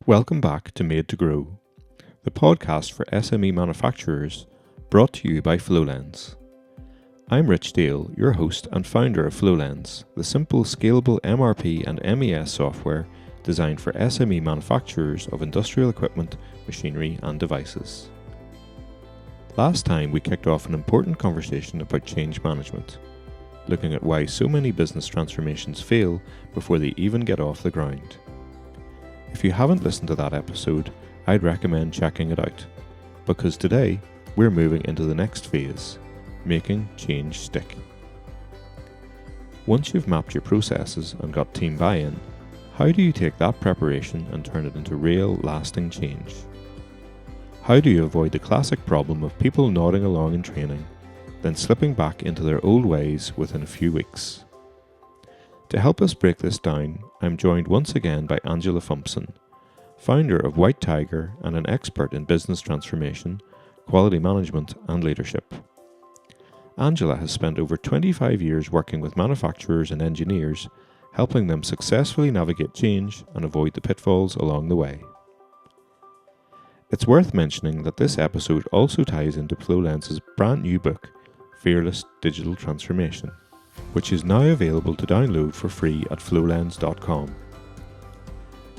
Welcome back to Made to Grow, the podcast for SME manufacturers, brought to you by FlowLens. I'm Rich Dale, your host and founder of FlowLens, the simple, scalable MRP and MES software designed for SME manufacturers of industrial equipment, machinery and devices. Last time we kicked off an important conversation about change management, looking at why so many business transformations fail before they even get off the ground. If you haven't listened to that episode, I'd recommend checking it out, because today we're moving into the next phase, making change stick. Once you've mapped your processes and got team buy-in, how do you take that preparation and turn it into real, lasting change? How do you avoid the classic problem of people nodding along in training, then slipping back into their old ways within a few weeks? To help us break this down, I'm joined once again by Angela Fumpson, founder of White Tiger and an expert in business transformation, quality management and leadership. Angela has spent over 25 years working with manufacturers and engineers, helping them successfully navigate change and avoid the pitfalls along the way. It's worth mentioning that this episode also ties into FlowLens' brand new book, Fearless Digital Transformation, which is now available to download for free at flowlens.com.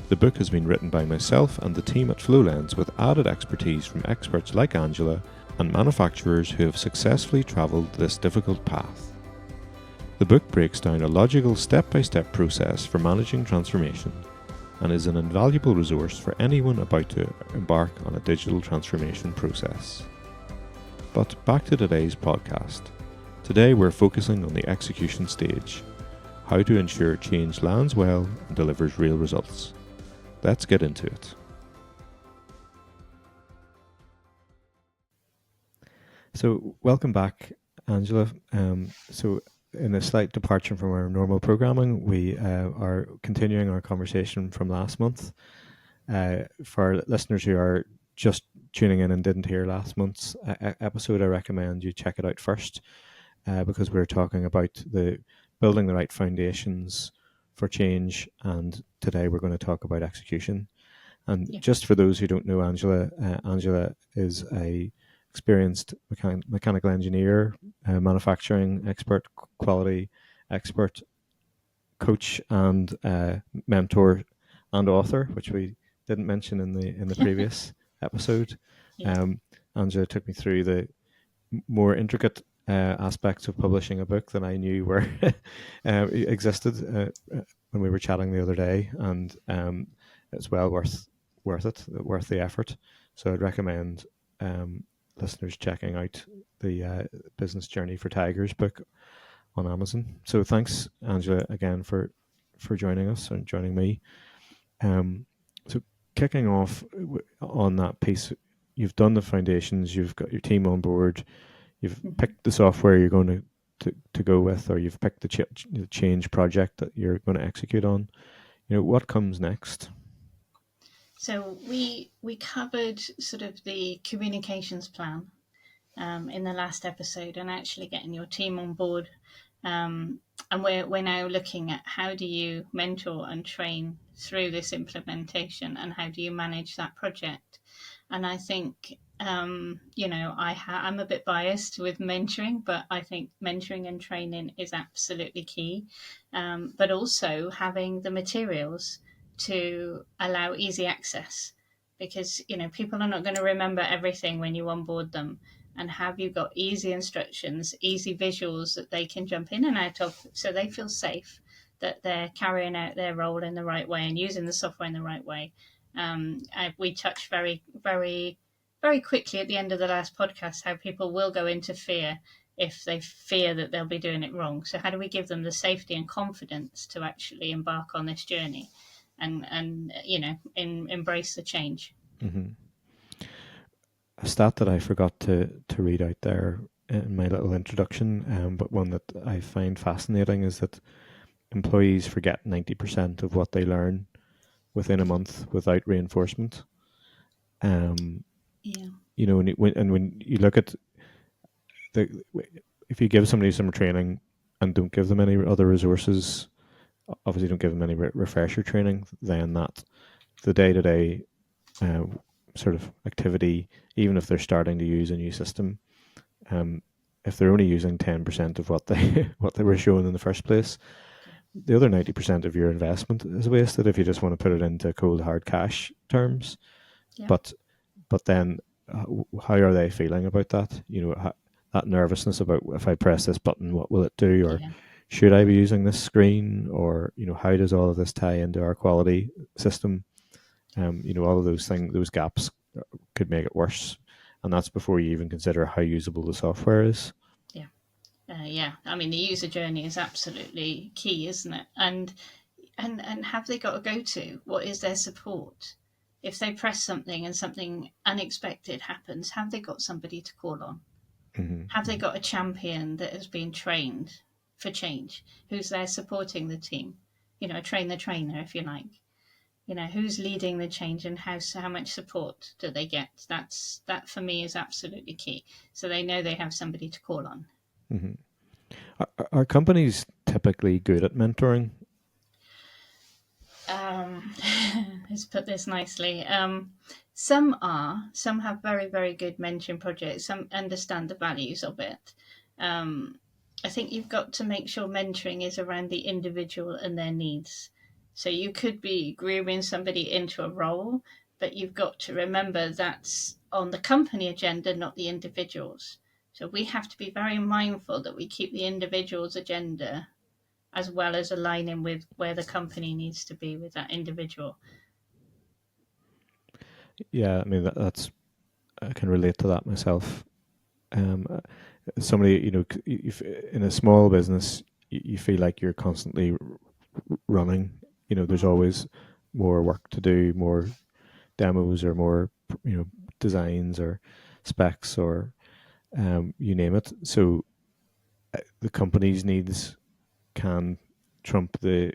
The book has been written by myself and the team at FlowLens with added expertise from experts like Angela and manufacturers who have successfully travelled this difficult path. The book breaks down a logical step-by-step process for managing transformation and is an invaluable resource for anyone about to embark on a digital transformation process. But back to today's podcast. Today we're focusing on the execution stage, how to ensure change lands well and delivers real results. Let's get into it. So welcome back, Angela. So in a slight departure from our normal programming, we are continuing our conversation from last month. For our listeners who are just tuning in and didn't hear last month's episode, I recommend you check it out first. Because we're talking about the building the right foundations for change, and today we're going to talk about execution. And just for those who don't know Angela, Angela is a experienced mechanical engineer, manufacturing expert, quality expert, coach, and mentor and author, which we didn't mention in the previous episode. Angela took me through the more intricate aspects of publishing a book than I knew were existed when we were chatting the other day, and it's well worth the effort. So I'd recommend listeners checking out the Business Journey for Tigers book on Amazon. So thanks, Angela, again for joining us and joining me. So kicking off on that piece, you've done the foundations, you've got your team on board. You've picked the software you're going to go with, or you've picked the change project that you're going to execute on. What comes next? So we covered sort of the communications plan in the last episode, and actually getting your team on board. And we're now looking at how do you mentor and train through this implementation, and how do you manage that project. And I think I'm a bit biased with mentoring, but I think mentoring and training is absolutely key. But also having the materials to allow easy access, because people are not going to remember everything when you onboard them. And have you got easy instructions, easy visuals that they can jump in and out of, so they feel safe that they're carrying out their role in the right way and using the software in the right way. We touched very, very, very quickly at the end of the last podcast how people will go into fear if they fear that they'll be doing it wrong. So how do we give them the safety and confidence to actually embark on this journey and embrace the change? Mm-hmm. A stat that I forgot to read out there in my little introduction, but one that I find fascinating, is that employees forget 90% of what they learn within a month without reinforcement. When you look at if you give somebody some training and don't give them any other resources, obviously don't give them any refresher training, then that the day-to-day sort of activity, even if they're starting to use a new system, if they're only using 10% of what they what they were shown in the first place, the other 90% of your investment is wasted if you just want to put it into cold hard cash terms. Yeah. But then how are they feeling about that? That nervousness about, if I press this button, what will it do? Or should I be using this screen? Or, how does all of this tie into our quality system? All of those things, those gaps could make it worse. And that's before you even consider how usable the software is. Yeah. I mean, the user journey is absolutely key, isn't it? And have they got a go-to? What is their support? If they press something and something unexpected happens, have they got somebody to call on? Mm-hmm. Have they got a champion that has been trained for change, who's there supporting the team? Train the trainer, if you like. Who's leading the change, and how much support do they get? That for me is absolutely key. So they know they have somebody to call on. Mm-hmm. Are companies typically good at mentoring? Let's put this nicely. Some have very, very good mentoring projects. Some understand the values of it. I think you've got to make sure mentoring is around the individual and their needs. So you could be grooming somebody into a role, but you've got to remember that's on the company agenda, not the individual's. So we have to be very mindful that we keep the individual's agenda as well as aligning with where the company needs to be with that individual. Yeah, I mean, that's I can relate to that myself. Somebody, if in a small business, you feel like you're constantly running. There's always more work to do, more demos, or more, designs or specs, or you name it. So the company's needs can trump the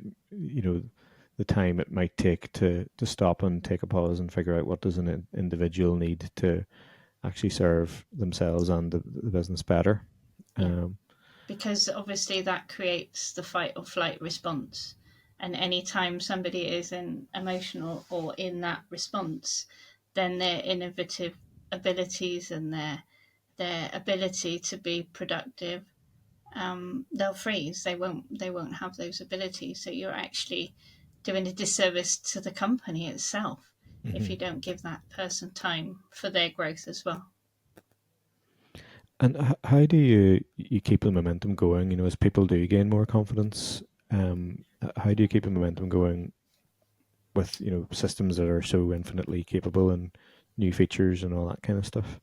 time it might take to stop and take a pause and figure out what does an individual need to actually serve themselves and the business better. Yeah. Because obviously that creates the fight or flight response. And anytime somebody is emotional or in that response, then their innovative abilities and their ability to be productive, they'll freeze. They won't have those abilities. So you're actually doing a disservice to the company itself if you don't give that person time for their growth as well. And how do you keep the momentum going? As people do gain more confidence, how do you keep the momentum going with systems that are so infinitely capable and new features and all that kind of stuff?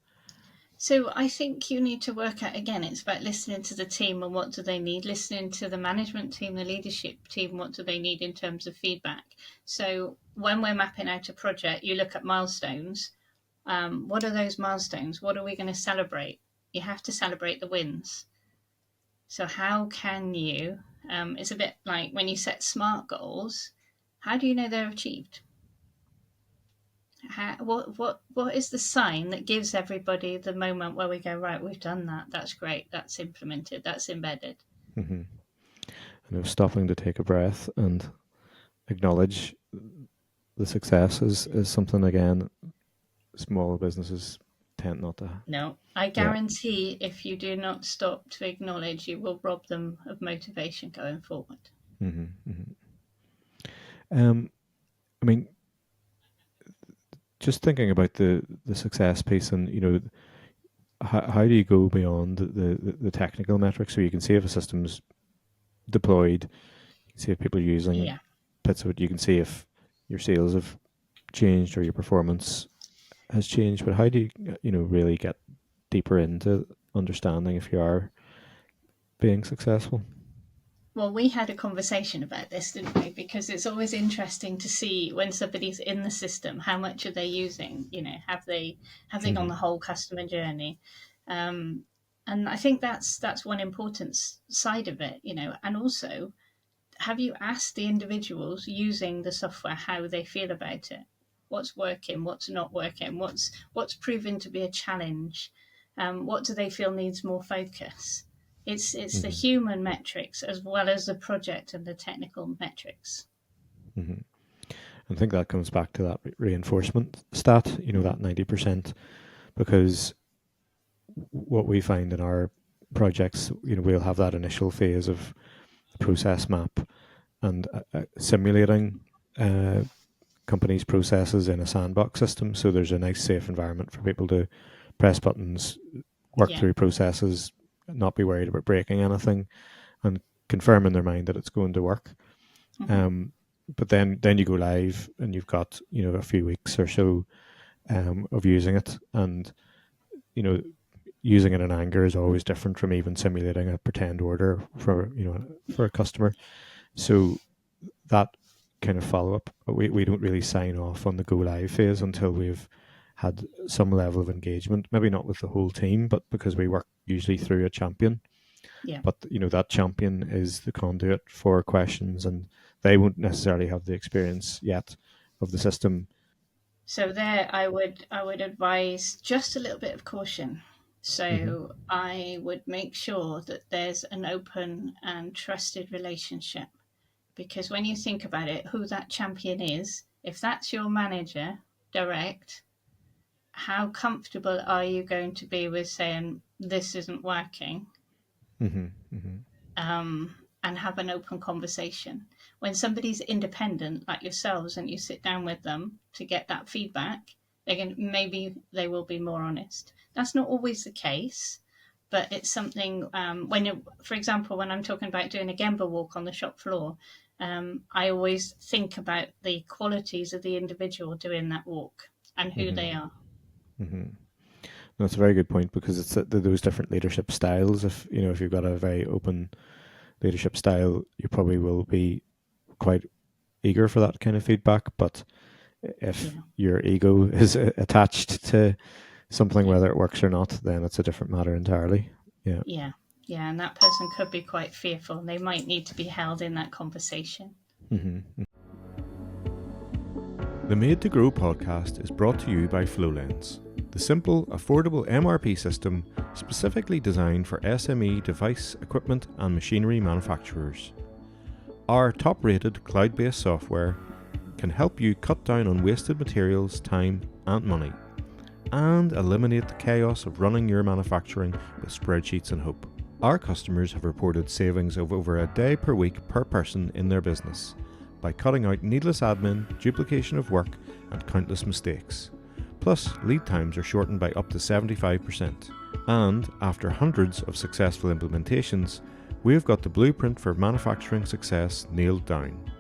So I think you need to work out, again, it's about listening to the team and what do they need, listening to the management team, the leadership team, what do they need in terms of feedback. So when we're mapping out a project, you look at milestones. What are those milestones? What are we going to celebrate? You have to celebrate the wins. So how can you, it's a bit like when you set SMART goals, how do you know they're achieved? What is the sign that gives everybody the moment where we go, right, we've done that, that's great, that's implemented, that's embedded. Mm-hmm. Stopping to take a breath and acknowledge the success is something, again, small businesses tend not to. No, I guarantee if you do not stop to acknowledge, you will rob them of motivation going forward. Mm-hmm, mm-hmm. I mean, just thinking about the success piece, and how do you go beyond the technical metrics, so you can see if a system's deployed, you can see if people are using bits of it, you can see if your sales have changed or your performance has changed. But how do you really get deeper into understanding if you are being successful? Well, we had a conversation about this, didn't we? Because it's always interesting to see when somebody's in the system, how much are they using? Have they gone the whole customer journey? And I think that's one important side of it. And also, have you asked the individuals using the software how they feel about it? What's working? What's not working? What's proven to be a challenge? What do they feel needs more focus? It's the human metrics as well as the project and the technical metrics. Mm-hmm. I think that comes back to that reinforcement stat, that 90%, because what we find in our projects, we'll have that initial phase of process map and simulating companies' processes in a sandbox system. So there's a nice safe environment for people to press buttons, work through processes, not be worried about breaking anything, and confirm in their mind that it's going to work. But then you go live and you've got a few weeks or so of using it, and using it in anger is always different from even simulating a pretend order for a customer. So that kind of follow up, we don't really sign off on the go live phase until we've had some level of engagement, maybe not with the whole team, but because we work usually through a champion. But that champion is the conduit for questions, and they won't necessarily have the experience yet of the system. So there, I would advise just a little bit of caution. So I would make sure that there's an open and trusted relationship, because when you think about it, who that champion is, if that's your manager direct, how comfortable are you going to be with saying this isn't working? And have an open conversation. When somebody's independent like yourselves and you sit down with them to get that feedback, maybe they will be more honest. That's not always the case, but it's something for example, when I'm talking about doing a Gemba walk on the shop floor, I always think about the qualities of the individual doing that walk and who they are. That's a very good point, because it's those different leadership styles. If you've got a very open leadership style, you probably will be quite eager for that kind of feedback. But if your ego is attached to something, whether it works or not, then it's a different matter entirely. Yeah, and that person could be quite fearful. They might need to be held in that conversation. The Made to Grow podcast is brought to you by FlowLens, the simple, affordable MRP system specifically designed for SME device, equipment and machinery manufacturers. Our top-rated cloud-based software can help you cut down on wasted materials, time and money, and eliminate the chaos of running your manufacturing with spreadsheets and hope. Our customers have reported savings of over a day per week per person in their business by cutting out needless admin, duplication of work and countless mistakes. Plus, lead times are shortened by up to 75%. And after hundreds of successful implementations, we've got the blueprint for manufacturing success nailed down.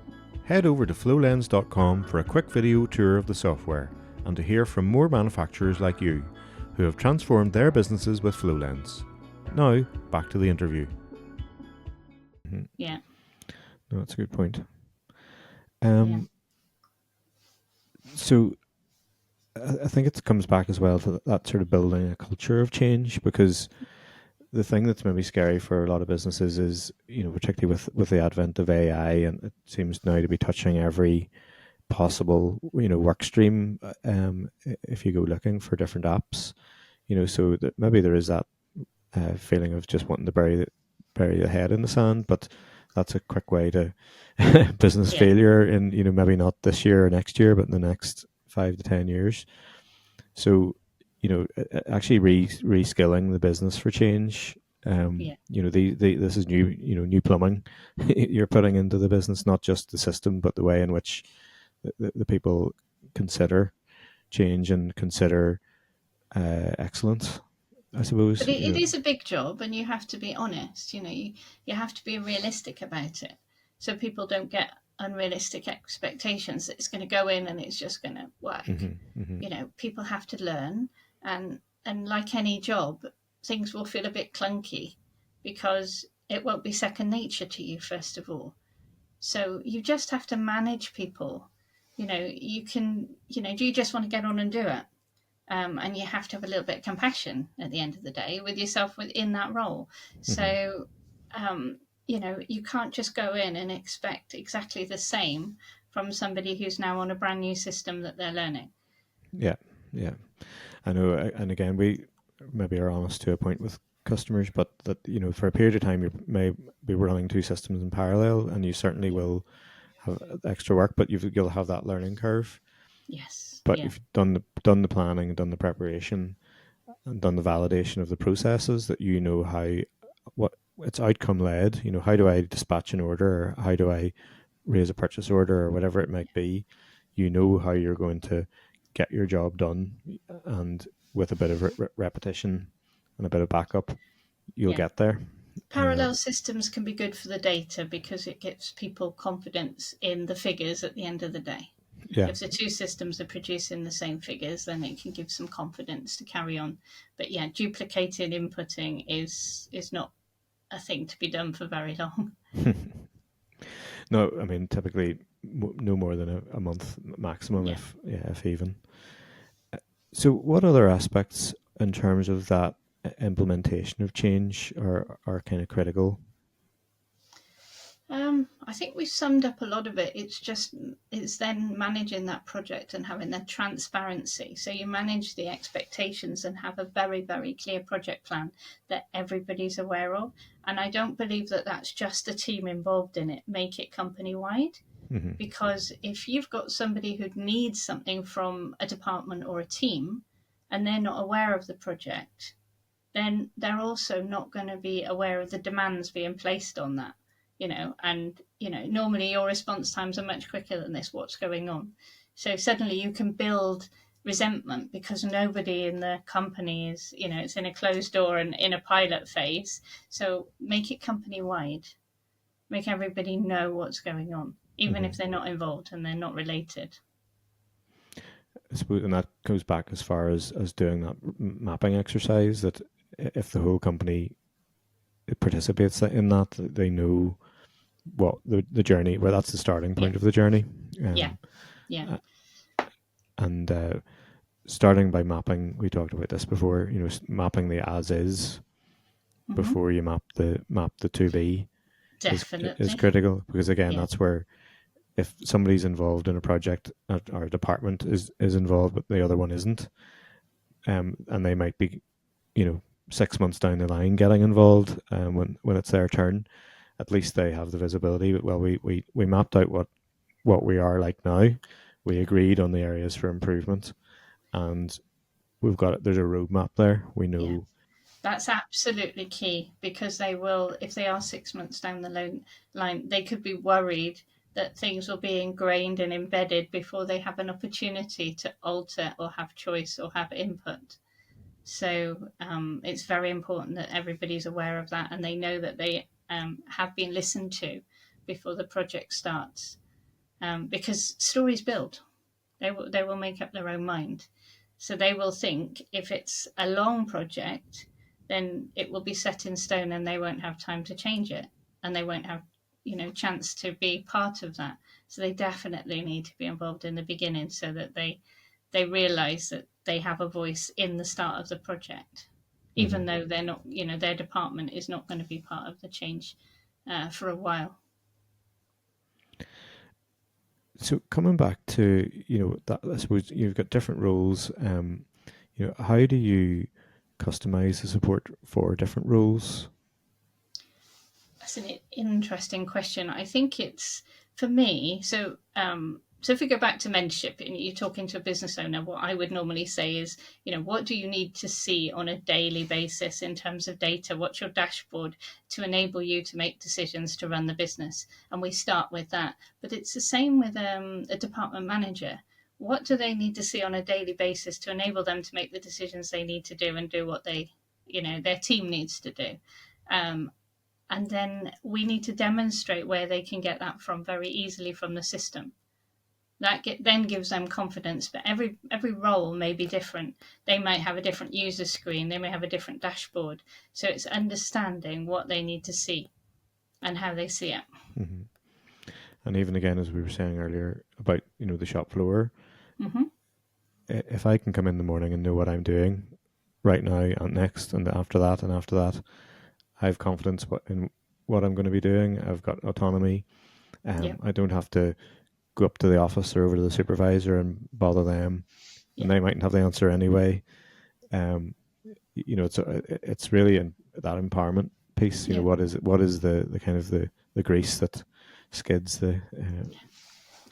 Head over to flowlens.com for a quick video tour of the software and to hear from more manufacturers like you who have transformed their businesses with FlowLens. Now, back to the interview. Yeah. No, that's a good point. So I think it comes back as well to that sort of building a culture of change, because the thing that's maybe scary for a lot of businesses is, particularly with the advent of AI, and it seems now to be touching every possible, work stream, if you go looking for different apps, so that maybe there is that feeling of just wanting to bury the head in the sand, but that's a quick way to business failure in, maybe not this year or next year, but in the next 5 to 10 years. So, actually reskilling the business for change. This is new plumbing you're putting into the business, not just the system, but the way in which the people consider change and consider excellence, I suppose. But it is a big job, and you have to be honest. You have to be realistic about it, so people don't get unrealistic expectations that it's going to go in and it's just going to work. People have to learn, and like any job, things will feel a bit clunky because it won't be second nature to you, first of all. So you just have to manage people. Do you just want to get on and do it? And you have to have a little bit of compassion at the end of the day with yourself within that role. So, you can't just go in and expect exactly the same from somebody who's now on a brand new system that they're learning. Yeah. I know, and again, we maybe are honest to a point with customers, but that, for a period of time, you may be running two systems in parallel, and you certainly will have extra work, but you'll have that learning curve. Yes. But Yeah. if you've done the planning and done the preparation and done the validation of the processes, that you know how what it's outcome led. You know, how do I dispatch an order, or how do I raise a purchase order, or whatever it might be. You know how you're going to get your job done, and with a bit of repetition and a bit of backup, you'll Yeah. get there. Parallel systems can be good for the data because it gives people confidence in the figures at the end of the day. Yeah. If the two systems are producing the same figures, then it can give some confidence to carry on. But yeah, duplicating inputting is not a thing to be done for very long. No, I mean, typically no more than a month maximum, Yeah. if even. So, what other aspects in terms of that implementation of change are kind of critical? I think we've summed up a lot of it. It's then managing that project and having that transparency. So you manage the expectations and have a very, very clear project plan that everybody's aware of. And I don't believe that that's just the team involved in it. Make it company wide. Mm-hmm. Because if you've got somebody who needs something from a department or a team and they're not aware of the project, then they're also not going to be aware of the demands being placed on that. And normally your response times are much quicker than this. What's going on? So suddenly you can build resentment because nobody in the company is, it's in a closed door and in a pilot phase. So make it company wide. Make everybody know what's going on, even if they're not involved and they're not related. I suppose, and that goes back as far as doing that mapping exercise. That if the whole company participates in that, they know what the journey, where that's the starting point of the journey. Yeah. And starting by mapping, we talked about this before. Mapping the as is before you map the to be Definitely. is critical, because again, that's where if somebody's involved in a project or a department is involved, but the other one isn't, and they might be, 6 months down the line getting involved, when it's their turn, at least they have the visibility. Well, we mapped out what we are like now. We agreed on the areas for improvement, and we've got it. There's a roadmap there. We know. Yeah. That's absolutely key, because they will, if they are 6 months down the line, they could be worried that things will be ingrained and embedded before they have an opportunity to alter or have choice or have input. So it's very important that everybody's aware of that and they know that they have been listened to before the project starts. Because stories build. They will make up their own mind. So they will think if it's a long project, then it will be set in stone and they won't have time to change it, and they won't have chance to be part of that. So they definitely need to be involved in the beginning so that they realize that they have a voice in the start of the project, even though they're not, their department is not going to be part of the change for a while. So coming back to that, I suppose you've got different roles. How do you customize the support for different roles? That's an interesting question. I think it's, for me, so if we go back to mentorship and you're talking to a business owner, what I would normally say is, what do you need to see on a daily basis in terms of data? What's your dashboard to enable you to make decisions to run the business? And we start with that. But it's the same with a department manager. What do they need to see on a daily basis to enable them to make the decisions they need to do and do what their team needs to do? And then we need to demonstrate where they can get that from very easily from the system. That then gives them confidence, but every role may be different. They might have a different user screen, they may have a different dashboard. So it's understanding what they need to see and how they see it. Mm-hmm. And even again, as we were saying earlier about the shop floor, if I can come in the morning and know what I'm doing right now and next and after that, I have confidence in what I'm going to be doing. I've got autonomy. I don't have to go up to the office or over to the supervisor and bother them, and they mightn't have the answer anyway. It's really that empowerment piece. What is the kind of the grace that skids.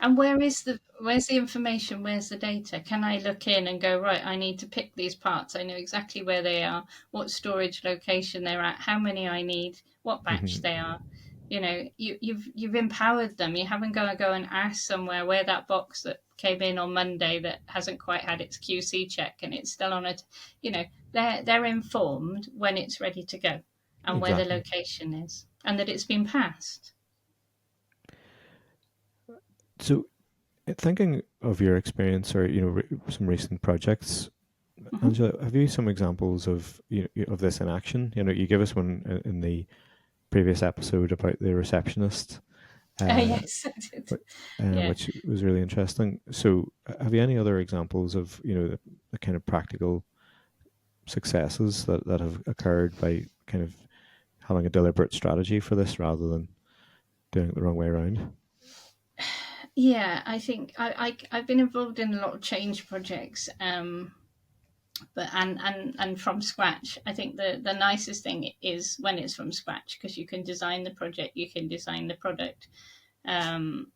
And where's the information? Where's the data? Can I look in and go, right, I need to pick these parts. I know exactly where they are, what storage location they're at, how many I need, what batch they are. You've empowered them. You haven't got to go and ask somewhere where that box that came in on Monday that hasn't quite had its QC check and it's still on it. They're informed when it's ready to go and where the location is and that it's been passed. So, thinking of your experience or some recent projects, Angela, have you some examples of of this in action? You give us one in the previous episode about the receptionist. Yes, I did. Which was really interesting. So, have you any other examples of the kind of practical successes that have occurred by kind of having a deliberate strategy for this rather than doing it the wrong way around? Yeah, I think I've been involved in a lot of change projects, but and from scratch. I think the nicest thing is when it's from scratch because you can design the project, you can design the product, and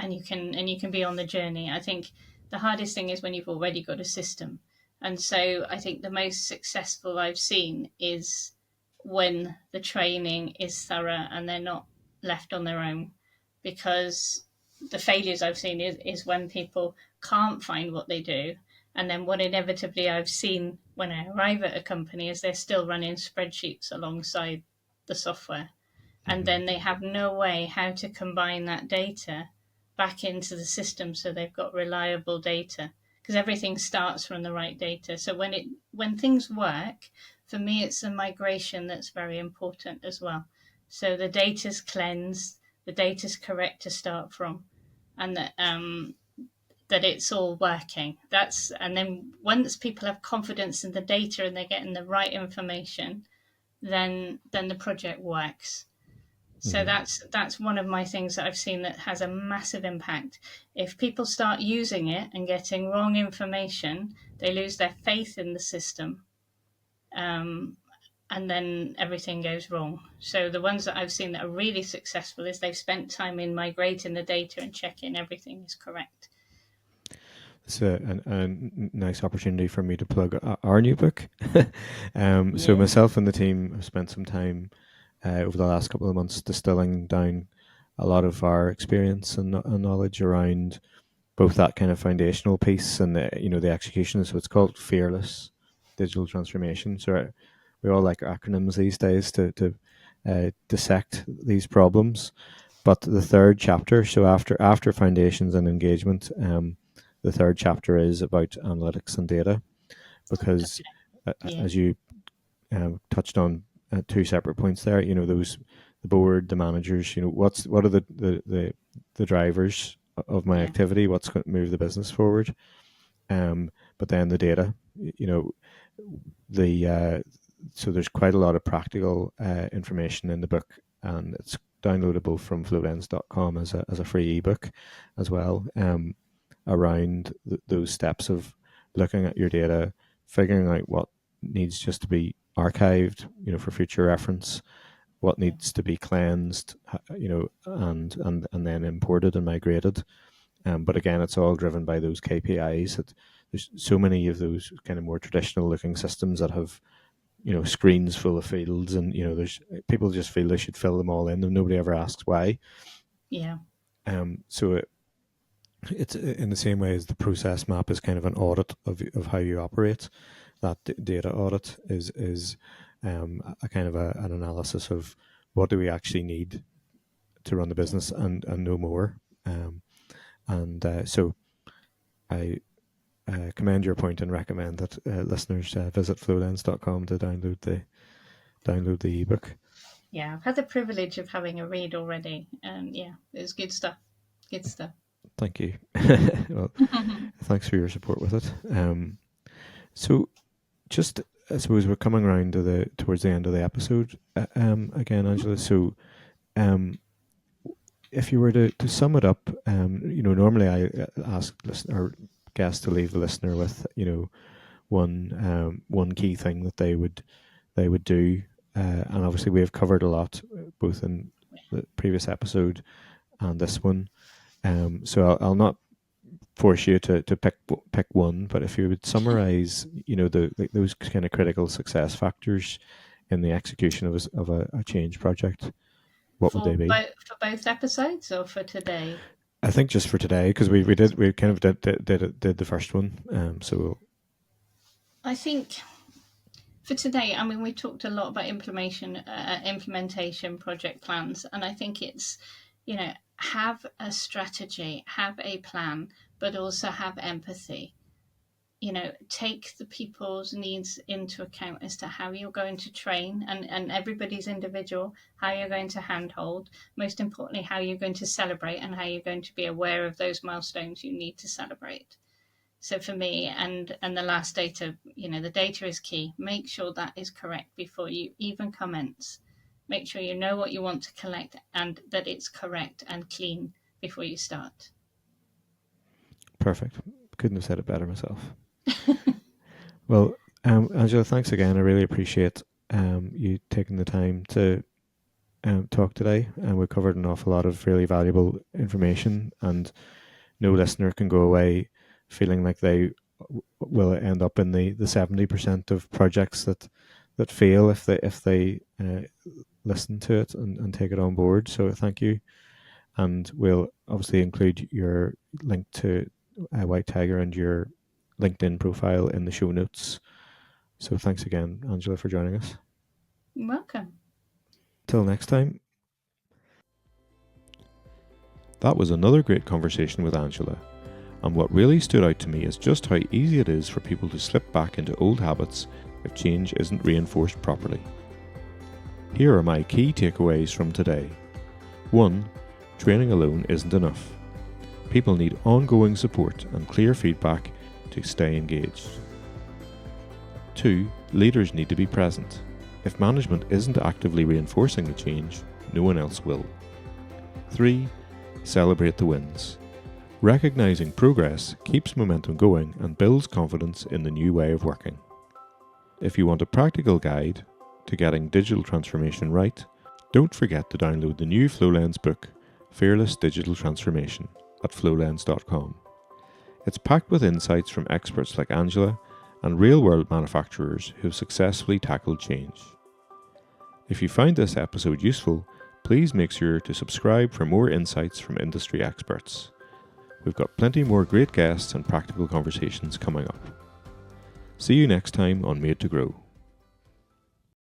you can be on the journey. I think the hardest thing is when you've already got a system, and so I think the most successful I've seen is when the training is thorough and they're not left on their own, because the failures I've seen is when people can't find what they do. And then what inevitably I've seen when I arrive at a company is they're still running spreadsheets alongside the software. And then they have no way how to combine that data back into the system so they've got reliable data, because everything starts from the right data. So when things work, for me, it's the migration that's very important as well. So the data's cleansed, the data's correct to start from, and that it's all working. And then once people have confidence in the data and they're getting the right information, then the project works. So that's one of my things that I've seen that has a massive impact. If people start using it and getting wrong information, they lose their faith in the system, and then everything goes wrong. So the ones that I've seen that are really successful is they've spent time in migrating the data and checking everything is correct. It's a nice opportunity for me to plug our new book. So myself and the team have spent some time over the last couple of months distilling down a lot of our experience and knowledge around both that kind of foundational piece and the execution. So it's called Fearless Digital Transformation. So we all like acronyms these days to dissect these problems. But the third chapter, so after foundations and engagement, the third chapter is about analytics and data, because as you touched on at two separate points there, the board, the managers, what are the drivers of my activity, what's going to move the business forward, but then the data, so there's quite a lot of practical information in the book, and it's downloadable from flowlens.com as a free ebook as well, around those steps of looking at your data, figuring out what needs just to be archived, for future reference, what needs to be cleansed, and then imported and migrated. But again, it's all driven by those KPIs. That there's so many of those kind of more traditional looking systems that have, screens full of fields, and there's people just feel they should fill them all in, and nobody ever asks why. Yeah. So it's in the same way as the process map is kind of an audit of how you operate. That data audit is a kind of an analysis of what do we actually need to run the business and no more. So I commend your point and recommend that listeners visit flowlens.com to download the ebook. Yeah, I've had the privilege of having a read already, and it was good stuff. Good stuff. Thank you. Well, thanks for your support with it. So, just I suppose we're coming around towards the end of the episode again, Angela. So, if you were to sum it up, normally I ask our guests to leave the listener with one key thing that they would do, and obviously we have covered a lot both in the previous episode and this one. So I'll not force you to pick one, but if you would summarize, those kind of critical success factors in the execution of a change project, what would they be? For both episodes or for today? I think just for today, because we kind of did the first one. So I think for today, I mean, we talked a lot about implementation project plans, and I think it's, have a strategy, have a plan, but also have empathy. Take the people's needs into account as to how you're going to train, and everybody's individual, how you're going to handhold, most importantly, how you're going to celebrate and how you're going to be aware of those milestones you need to celebrate. So for me, and the last data, the data is key. Make sure that is correct before you even commence. Make sure you know what you want to collect and that it's correct and clean before you start. Perfect. Couldn't have said it better myself. Well, Angela, thanks again. I really appreciate you taking the time to talk today. And we covered an awful lot of really valuable information, and no listener can go away feeling like they will end up in the 70% of projects that fail if they listen to it and take it on board. So thank you. And we'll obviously include your link to White Tiger and your LinkedIn profile in the show notes. So thanks again, Angela, for joining us. You're welcome. Till next time. That was another great conversation with Angela. And what really stood out to me is just how easy it is for people to slip back into old habits if change isn't reinforced properly. Here are my key takeaways from today. 1. Training alone isn't enough. People need ongoing support and clear feedback to stay engaged. 2. Leaders need to be present. If management isn't actively reinforcing the change, no one else will. 3. Celebrate the wins. Recognizing progress keeps momentum going and builds confidence in the new way of working. If you want a practical guide to getting digital transformation right, don't forget to download the new FlowLens book, Fearless Digital Transformation, at flowlens.com. It's packed with insights from experts like Angela and real-world manufacturers who have successfully tackled change. If you find this episode useful, please make sure to subscribe for more insights from industry experts. We've got plenty more great guests and practical conversations coming up. See you next time on Made to Grow.